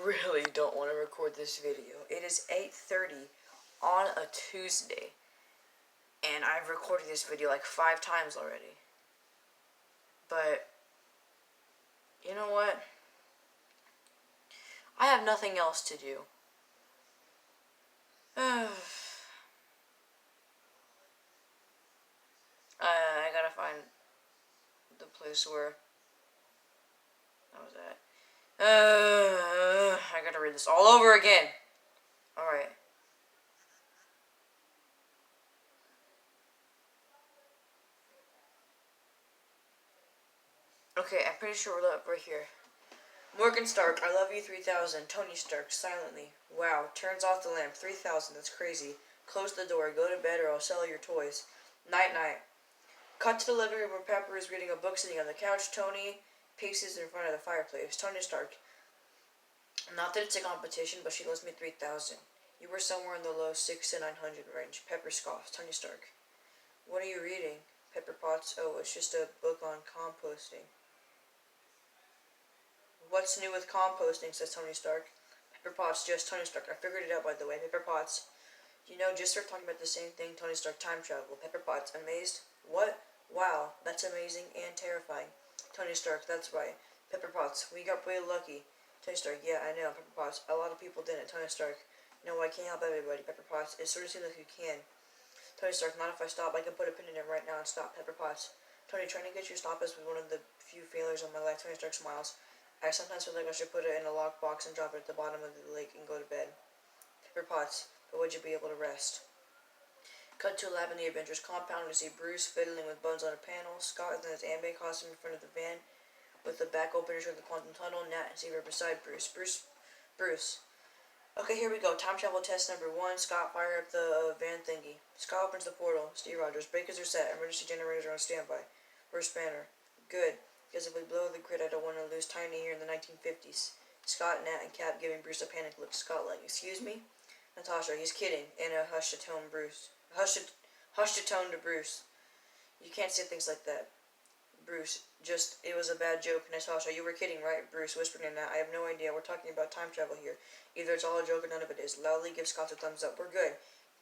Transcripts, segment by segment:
really don't want to record this video. It is 8:30 on a Tuesday, and I've recorded this video like 5 times already. But, you know what? I have nothing else to do. I gotta find the place where that was at. I gotta read this all over again. Alright. Okay, I'm pretty sure we're up right here. Morgan Stark, I love you 3000. Tony Stark, silently. Wow, turns off the lamp. 3000, that's crazy. Close the door, go to bed or I'll sell your toys. Night night. Cut to the living room where Pepper is reading a book sitting on the couch. Tony paces in front of the fireplace. Tony Stark, not that it's a competition, but she loves me 3000. You were somewhere in the low 6 to 900 range. Pepper scoffs. Tony Stark, what are you reading? Pepper Potts, oh, it's just a book on composting. What's new with composting, says Tony Stark. Pepper Potts, just Tony Stark. I figured it out, by the way. Pepper Potts, you know, just start talking about the same thing. Tony Stark, time travel. Pepper Potts, amazed? What? Wow, that's amazing and terrifying. Tony Stark, that's right. Pepper Potts, we got pretty lucky. Tony Stark, yeah, I know. Pepper Potts, a lot of people didn't. Tony Stark, no, I can't help everybody. Pepper Potts, it sort of seems like you can. Tony Stark, not if I stop. I can put a pin in it right now and stop. Pepper Potts, Tony, trying to get you to stop is one of the few failures of my life. Tony Stark smiles. I sometimes feel like I should put it in a lockbox and drop it at the bottom of the lake and go to bed. Pepper Potts, but would you be able to rest? Cut to a lab in the Avengers compound to see Bruce fiddling with buttons on a panel, Scott in his anime costume in front of the van with the back open to the quantum tunnel, Nat and Xavier beside Bruce. Bruce. Okay, here we go. Time travel test number 1. Scott, fire up the van thingy. Scott opens the portal. Steve Rogers. Breakers are set. Emergency generators are on standby. Bruce Banner. Good. Because if we blow the grid, I don't want to lose Tiny here in the 1950s. Scott, Nat, and Cap giving Bruce a panic look. Scott like, excuse me? Natasha, he's kidding. In a hushed tone, Bruce. Hushed tone to Bruce. You can't say things like that. Bruce, just, it was a bad joke. Natasha, you were kidding, right? Bruce, whispering to Nat, I have no idea. We're talking about time travel here. Either it's all a joke or none of it is. Loudly give Scott a thumbs up. We're good.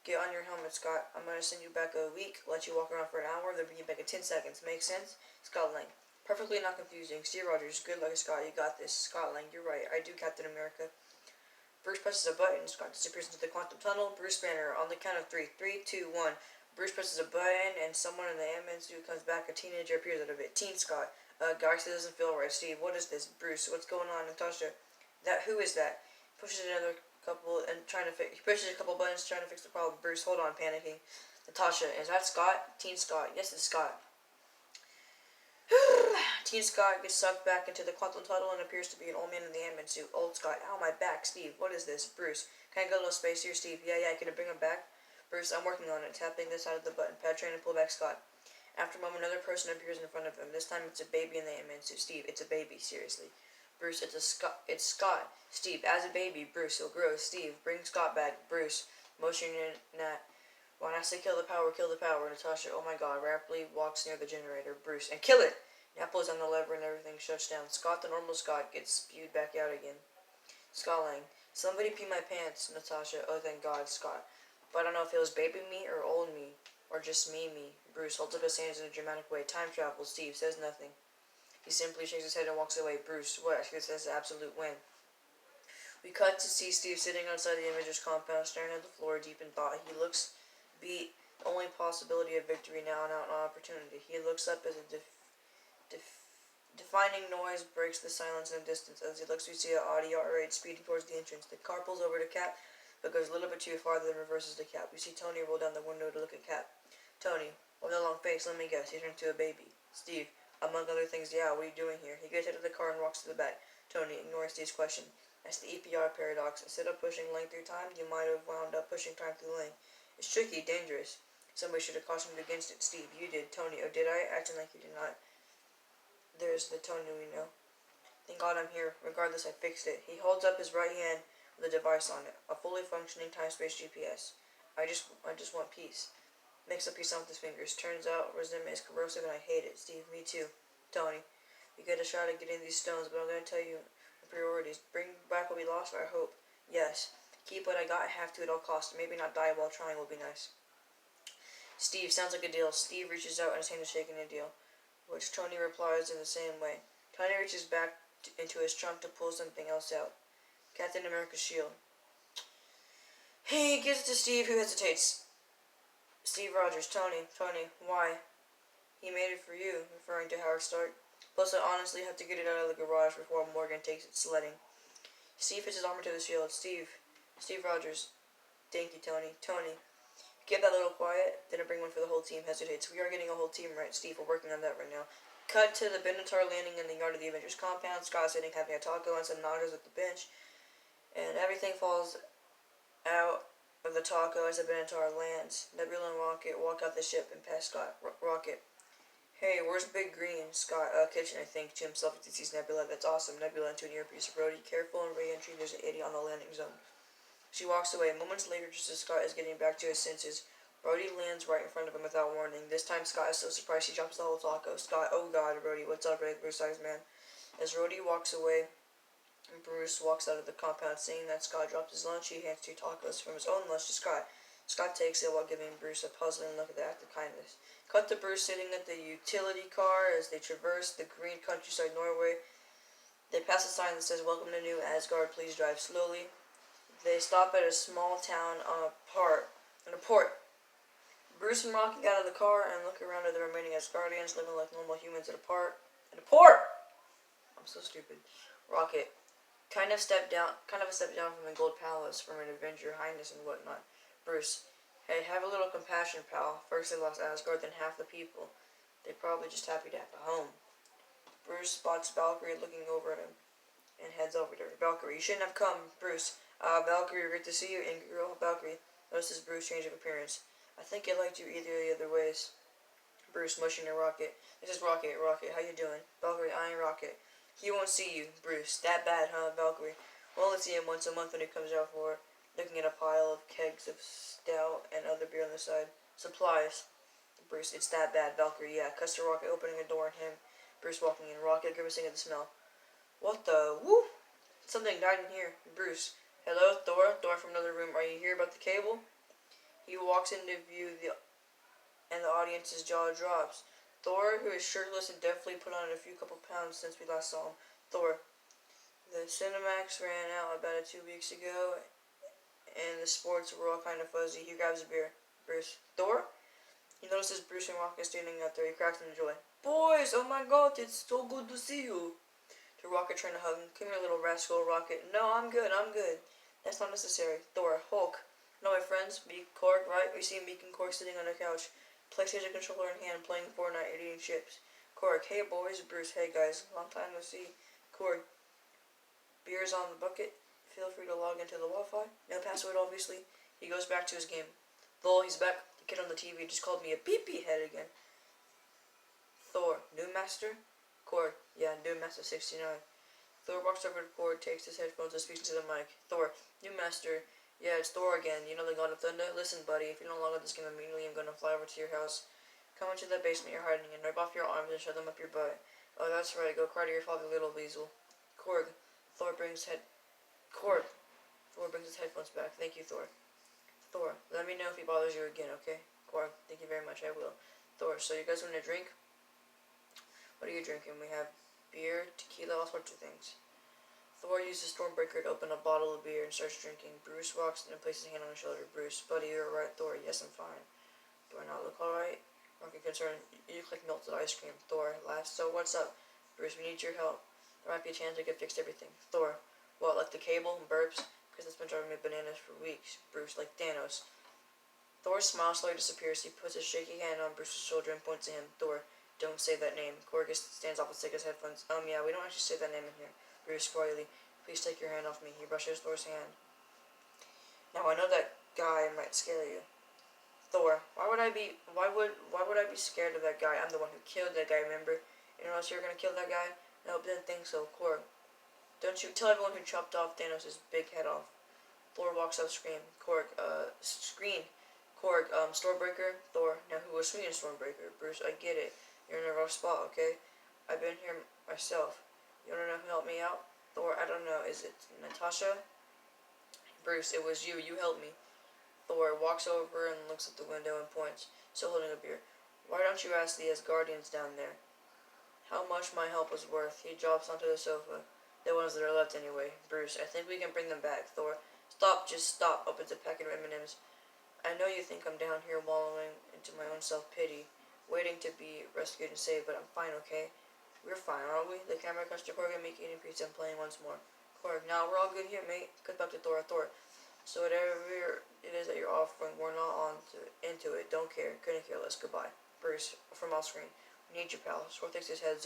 Get on your helmet, Scott. I'm going to send you back a week, let you walk around for an hour, then bring you back in 10 seconds. Make sense? Scott Lang. Perfectly not confusing. Steve Rogers. Good luck, Scott. You got this. Scott Lang. You're right. I do Captain America. Bruce presses a button. Scott disappears into the quantum tunnel. Bruce Banner. On the count of 3. 3, 2, 1. Bruce presses a button, and someone in the Ant-Man suit comes back. A teenager appears out of it. Teen Scott. Galaxy doesn't feel right. Steve, what is this? Bruce, what's going on? Natasha. Who is that? Pushes another couple and he pushes a couple buttons trying to fix the problem. Bruce, hold on, panicking. Natasha, is that Scott? Teen Scott. Yes, it's Scott. Teen Scott gets sucked back into the quantum tunnel and appears to be an old man in the Ant-Man suit. Old Scott, ow, my back. Steve, what is this? Bruce, can I get a little space here? Steve, yeah, can I bring him back? Bruce, I'm working on it, tapping the side of the button pad, trying to pull back Scott. After a moment, another person appears in front of him. This time it's a baby in the Ant-Man suit. Steve, it's a baby, seriously. Bruce, it's Scott. Steve, as a baby. Bruce, he'll grow. Steve, bring Scott back. Bruce, motioning Nat. When I say kill the power, kill the power. Natasha, oh my god, rapidly walks near the generator. Bruce, and kill it! Nat pulls on the lever and everything shuts down. Scott, the normal Scott, gets spewed back out again. Scott Lang, somebody pee my pants. Natasha, oh thank god, Scott. But I don't know if it was baby me or old me. Or just me. Bruce holds up his hands in a dramatic way. Time travel. Steve says nothing. He simply shakes his head and walks away. Bruce, what? This is an absolute win. We cut to see Steve sitting outside the Avengers compound, staring at the floor, deep in thought. He looks beat. The only possibility of victory now, an opportunity. He looks up as a defining noise breaks the silence in the distance. As he looks, we see an Audi R8 speeding towards the entrance. The car pulls over to Cap, but goes a little bit too far, then reverses to Cap. We see Tony roll down the window to look at Cap. Tony, with a long face, let me guess, he turned to a baby. Steve, among other things, yeah, what are you doing here? He gets out of the car and walks to the back. Tony ignores Steve's question. That's the EPR paradox. Instead of pushing length through time, you might have wound up pushing time through length. It's tricky, dangerous. Somebody should have cautioned you against it. Steve, you did. Tony, oh, did I? Acting like you did not. There's the Tony we know. Thank God I'm here. Regardless, I fixed it. He holds up his right hand with a device on it. A fully functioning time-space GPS. I just want peace. Makes a peace on with his fingers. Turns out resentment is corrosive and I hate it. Steve, me too. Tony, we get a shot at getting these stones, but I'm going to tell you, I'm priorities. Bring back what we lost, I hope. Yes. Keep what I got, have to at all costs. Maybe not die while trying will be nice. Steve, sounds like a deal. Steve reaches out and his hand is shaking a deal, which Tony replies in the same way. Tony reaches back into his trunk to pull something else out. Captain America's shield. He gives it to Steve, who hesitates. Steve Rogers, Tony, why? He made it for you, referring to Howard Stark. Plus, I honestly have to get it out of the garage before Morgan takes it sledding. Steve fits his armor to the shield. Steve Rogers. Thank you, Tony. Get that little quiet. Didn't bring one for the whole team. Hesitates. We are getting a whole team right, Steve. We're working on that right now. Cut to the Benatar landing in the yard of the Avengers compound. Scott sitting having a taco and some nachos at the bench. And everything falls out of the taco as the Benatar lands. Nebula and Rocket walk out the ship and pass Scott. Rocket. Hey, where's Big Green? Scott, kitchen, I think. Jim himself sees Nebula. That's awesome. Nebula into an earpiece. Brody, careful in re-entry. There's an idiot on the landing zone. She walks away. Moments later, just as Scott is getting back to his senses, Brody lands right in front of him without warning. This time, Scott is so surprised he drops the whole taco. Scott, oh god, Brody, what's up, regular-sized man? As Brody walks away, Bruce walks out of the compound, seeing that Scott dropped his lunch. He hands 2 tacos from his own lunch to Scott. Scott takes it while giving Bruce a puzzling look at the act of kindness. Cut to Bruce sitting at the utility car as they traverse the green countryside Norway. They pass a sign that says, "Welcome to New Asgard, please drive slowly." They stop at a small town on a port. Bruce and Rocky get out of the car and look around at the remaining Asgardians living like normal humans at a port. I'm so stupid. Rocket, kind of a step down from the Gold Palace, from an Avenger Highness and whatnot. Bruce, hey, have a little compassion, pal. First they lost Asgard, then half the people. They're probably just happy to have a home. Bruce spots Valkyrie looking over at him and heads over to her. Valkyrie, you shouldn't have come, Bruce. Valkyrie, great to see you. Angry girl, Valkyrie. Notices Bruce change of appearance. I think I liked you either of the other ways. Bruce, mushing to Rocket. This is Rocket, how you doing? Valkyrie, I ain't Rocket. He won't see you, Bruce. That bad, huh, Valkyrie? Well, let's see him once a month when he comes out for looking at a pile of kegs of stout and other beer on the side. Supplies. Bruce, it's that bad, Valkyrie, yeah. Custer Rocket opening a door and him. Bruce walking in. Rocket grimacing at the smell. What the? Woo! Something died in here. Bruce. Hello, Thor. Thor from another room. Are you here about the cable? He walks into view and the audience's jaw drops. Thor, who is shirtless and definitely put on a couple pounds since we last saw him. Thor. The Cinemax ran out about 2 weeks ago, and the sports were all kind of fuzzy. He grabs a beer. Bruce. Thor? He notices Bruce and Rocket standing out there. He cracks in joy. Boys, oh my god, it's so good to see you. To Rocket trying to hug him. Come here, little rascal. Rocket. No, I'm good. That's not necessary. Thor. Hulk. No, my friends. Meek Korg, right? We see Meek and Korg sitting on a couch. PlayStation controller in hand, playing Fortnite, eating chips. Korg. Hey, boys. Bruce. Hey, guys. Long time no see. Korg. Beer's on the bucket. Feel free to log into the Wi-Fi. No password, obviously. He goes back to his game. Lol, he's back. The kid on the TV just called me a pee-pee head again. Thor. New Master? Korg. Yeah, New Master 69. Thor walks over to Korg, takes his headphones and speaks into the mic. Thor. New Master. Yeah, it's Thor again. You know the God of Thunder? Listen, buddy, if you don't log out this game immediately, I'm gonna fly over to your house. Come into that basement you're hiding in. Rip off your arms and shove them up your butt. Oh, that's right. Go cry to your father, little weasel. Korg. Thor brings his headphones back. Thank you, Thor. Thor. Let me know if he bothers you again, okay? Korg. Thank you very much. I will. Thor. So you guys want to drink? What are you drinking? We have beer, tequila, all sorts of things. Thor uses Stormbreaker to open a bottle of beer and starts drinking. Bruce walks in and places his hand on his shoulder. Bruce, buddy, you're alright. Thor, yes, I'm fine. Do I not look alright? Rocket concerned. You look like melted ice cream. Thor, laughs. So what's up? Bruce, we need your help. There might be a chance we could fix everything. Thor, what, like the cable and burps? Because it's been driving me bananas for weeks. Bruce, like Thanos. Thor's smile slowly disappears. He puts his shaky hand on Bruce's shoulder and points at him. Thor, don't say that name. Korg stands off and takes his headphones. Yeah, we don't actually say that name in here. Bruce quietly. Please take your hand off me. He brushes Thor's hand. Now I know that guy might scare you. Thor, why would I be scared of that guy? I'm the one who killed that guy, remember? You know else you're gonna kill that guy? Nope, didn't think so. Korg. Don't you tell everyone who chopped off Thanos' big head off. Thor walks up scream. Korg, screen. Korg, Stormbreaker. Thor, now who was swinging Stormbreaker? Bruce, I get it. You're in a rough spot, okay? I've been here myself. You wanna know who helped me out? Thor, I don't know, is it Natasha? Bruce, it was you. You helped me. Thor walks over and looks at the window and points, still holding a beer. Why don't you ask the Asgardians down there how much my help was worth? He drops onto the sofa. The ones that are left anyway. Bruce, I think we can bring them back. Thor, stop, just stop. Opens a packet of M&Ms. I know you think I'm down here wallowing into my own self-pity, waiting to be rescued and saved, but I'm fine, okay? We're fine, aren't we? The camera cuts to Korg and Mickey eating pizza and playing once more. Korg, now we're all good here, mate. Cut back to Thor. Thor, so whatever it is that you're offering, we're not into it. Don't care. Couldn't care less. Goodbye. Bruce, from off screen. We need you, pal. Thor takes his head.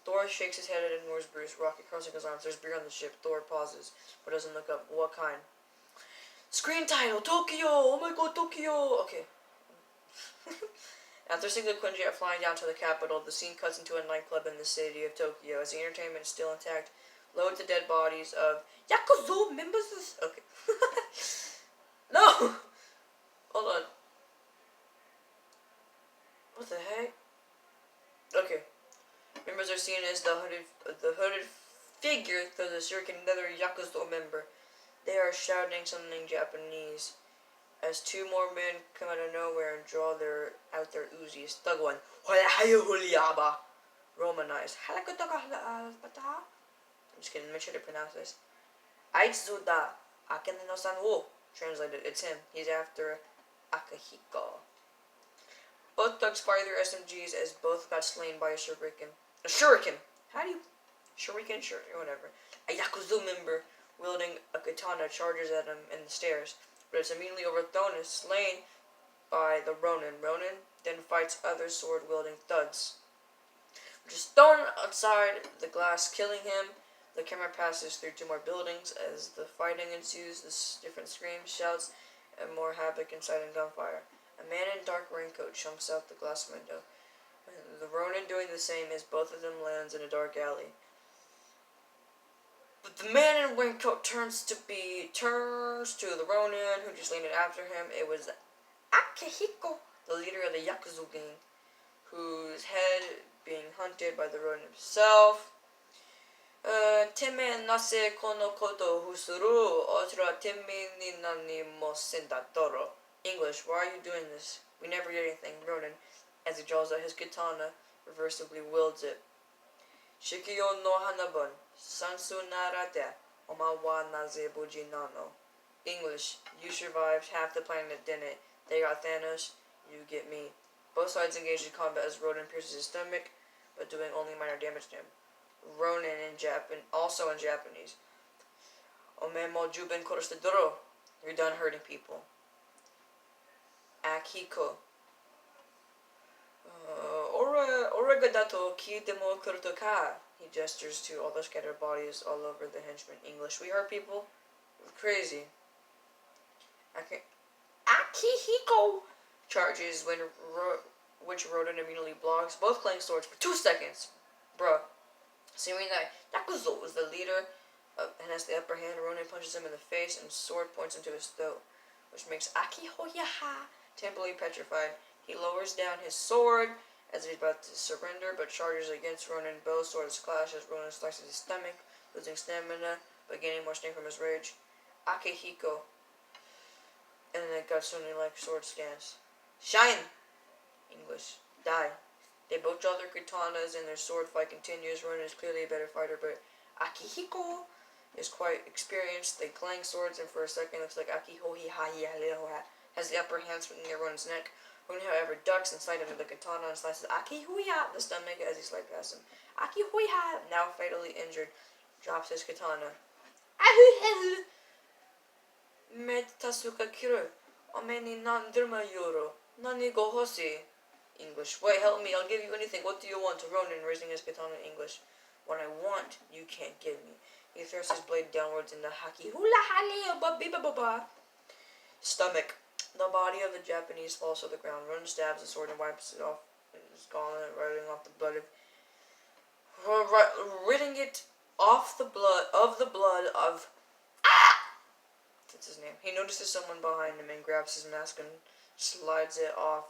Thor shakes his head and ignores Bruce. Rocky crossing his arms. There's beer on the ship. Thor pauses, but doesn't look up. What kind? Screen title, Tokyo! Oh my god, Tokyo! Okay. After seeing the Quinjet flying down to the capital, the scene cuts into a nightclub in the city of Tokyo. As the entertainment is still intact, loads of dead bodies of Yakuza members. Okay. No! Hold on. What the heck? Okay. Members are seen as the hooded figure through the circuit, another Yakuza member. They are shouting something Japanese as two more men come out of nowhere and draw out their Uzis. Thug one. Romanized. I'm just kidding, make sure to pronounce this. Aitsuda Akene no san wo. Translated, it's him. He's after Akihiko. Both thugs fire their SMGs as both got slain by a shuriken. A shuriken! How do you... Shuriken? Sure, whatever. A Yakuza member wielding a katana charges at him in the stairs, but it's immediately overthrown and slain by the Ronin. Ronin then fights other sword-wielding thugs, which is thrown outside the glass, killing him. The camera passes through two more buildings as the fighting ensues. Different screams, shouts, and more havoc inside and gunfire. A man in dark raincoat chunks out the glass window. The Ronin doing the same as both of them lands in a dark alley. But the man in raincoat turns to the Ronin who just landed after him. It was Akihiko, the leader of the Yakuza gang, whose head being hunted by the Ronin himself. Teme nase kono koto husuru otra teme ni nani mo sendatoro. English, why are you doing this? We never did anything. Ronin, as he draws out his katana, reversibly wields it. Shikiyo no hanabun, sansu narate, oma wa naze buji nano. English, you survived, half the planet didn't. They got Thanos, you get me. Both sides engage in combat as Ronin pierces his stomach, but doing only minor damage to him. Ronin also in Japanese. Ome mo juben korostedoro. You're done hurting people. Akihiko. Orega dato kiite mo kuruto ka. He gestures to all the scattered bodies all over the henchmen. English, we hurt people? Crazy. Akihiko charges which Ronin immediately blocks, both playing swords for 2 seconds. Bruh. Seeming that Yakuza is the leader and has the upper hand, Ronin punches him in the face and sword points into his throat, which makes Akihoyaha temporarily petrified. He lowers down his sword as he's about to surrender, but charges against Ronin. Both swords clash as Ronin slices his stomach, losing stamina, but gaining more strength from his rage. Akihiko. And then Gatsune like sword stance. Shine! English. Die. They both draw their katanas and their sword fight continues. Ronin is clearly a better fighter, but Akihiko is quite experienced. They clang swords, and for a second looks like Akihohiha has the upper hand swinging at Ronin's neck. Ronin, however, ducks and slides under the katana and slices Akihuya the stomach as he slides past him. Akihuya, now fatally injured, drops his katana. Ahu Metasuka kiru. Omeni nan dirma yoro. Nani go hoshi. English. Wait, help me, I'll give you anything. What do you want? Ronin, raising his katana in English. What I want, you can't give me. He thrusts his blade downwards in the haki hula hali ba stomach. The body of the Japanese falls to the ground. Ronin stabs the sword and wipes it off his gauntlet, ridding off the blood ridding it off the blood of that's his name. He notices someone behind him and grabs his mask and slides it off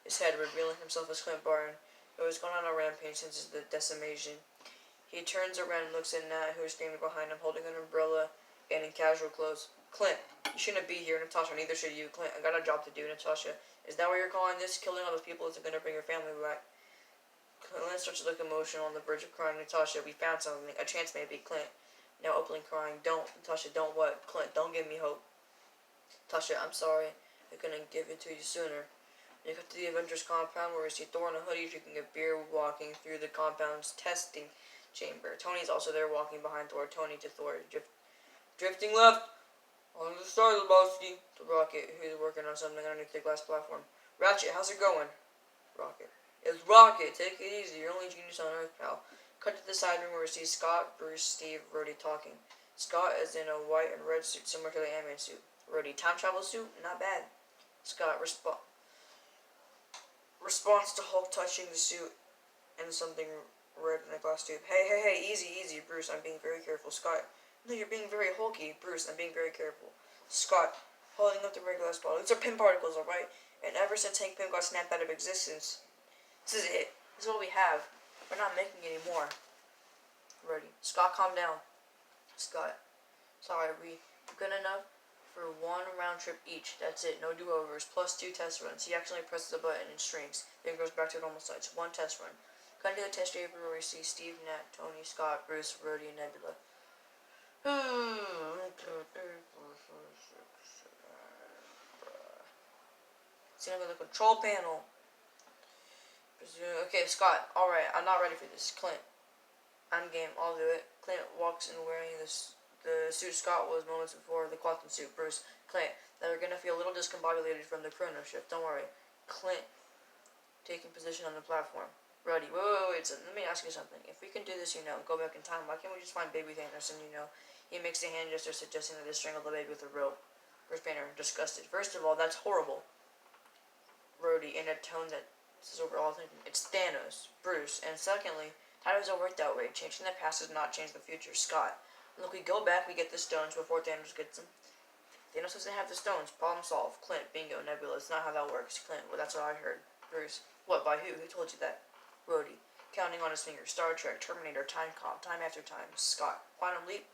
his head, revealing himself as Clint Barton, who has gone on a rampage since the decimation. He turns around and looks at Nat, who is standing behind him, holding an umbrella and in casual clothes. Clint, you shouldn't be here, Natasha. Neither should you, Clint. I got a job to do, Natasha. Is that what you're calling this? Killing all those people isn't going to bring your family back. Clint starts to look emotional on the verge of crying. Natasha, we found something. A chance maybe. Clint, now openly crying. Don't, Natasha, don't what? Clint, don't give me hope. Natasha, I'm sorry. I couldn't give it to you sooner. You got to the Avengers compound where we see Thor in a hoodie drinking a beer walking through the compound's testing chamber. Tony's also there walking behind Thor. Tony to Thor. Drifting left on the Star Lebowski to Rocket, who's working on something underneath the glass platform. Ratchet, how's it going? Rocket. It's Rocket. Take it easy. You're only genius on Earth, pal. Cut to the side room where we see Scott, Bruce, Steve, Rhodey talking. Scott is in a white and red suit similar to the Ant-Man suit. Rhodey, time travel suit? Not bad. Scott responds to Hulk touching the suit and something red in a glass tube. Hey, easy, Bruce. I'm being very careful. Scott, no, you're being very hulky. Bruce, I'm being very careful. Scott, holding up the red glass bottle. These are Pym particles, alright? And ever since Hank Pym got snapped out of existence, this is it. This is what we have. We're not making any more. Ready. Scott, calm down. Scott, sorry, we good enough for one round trip each. That's it. No do-overs. Plus 2 test runs. He actually presses a button and shrinks. Then goes back to normal size. 1 test run. Cut to the test chamber where we see Steve, Nat, Tony, Scott, Bruce, Rhodey, and Nebula. See under the control panel. Okay, Scott. Alright, I'm not ready for this. Clint. I'm game. I'll do it. Clint walks in wearing the suit Scott was moments before, the quantum suit. Bruce. Clint. They're gonna feel a little discombobulated from the chrono shift. Don't worry. Clint. Taking position on the platform. Rhodey. Wait. So let me ask you something. If we can do this, go back in time, why can't we just find baby Thanos and, he makes a hand gesture suggesting that they strangle the baby with a rope. Bruce Banner. Disgusted. First of all, that's horrible. Rhodey, in a tone that says overall thinking, it's Thanos. Bruce. And secondly, how does it work that way? Changing the past does not change the future. Scott. Look, we go back, we get the stones before Thanos gets them. Thanos doesn't have the stones. Problem solved. Clint. Bingo. Nebula. It's not how that works. Clint. Well, that's what I heard. Bruce. What? By who? Who told you that? Rhodey. Counting on his fingers. Star Trek. Terminator. Time Cop. Time after time. Scott. Quantum Leap.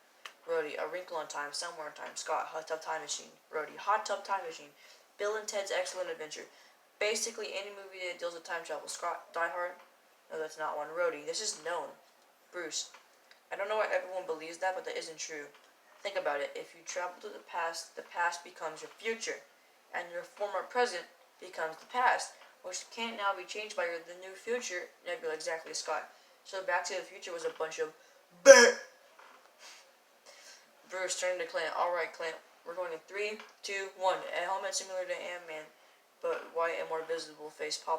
Rhodey. A Wrinkle in Time. Somewhere in Time. Scott. Hot Tub Time Machine. Rhodey. Hot Tub Time Machine. Bill and Ted's Excellent Adventure. Basically, any movie that deals with time travel. Scott. Die Hard. No, that's not one. Rhodey. This is known. Bruce. I don't know why everyone believes that, but that isn't true. Think about it. If you travel to the past becomes your future, and your former present becomes the past, which can't now be changed by the new future. Nebula. Exactly, Scott. So Back to the Future was a bunch of Bruce turning to Clint. Alright, Clint. We're going in 3, 2, 1. A helmet similar to Ant-Man, but white and more visible face pops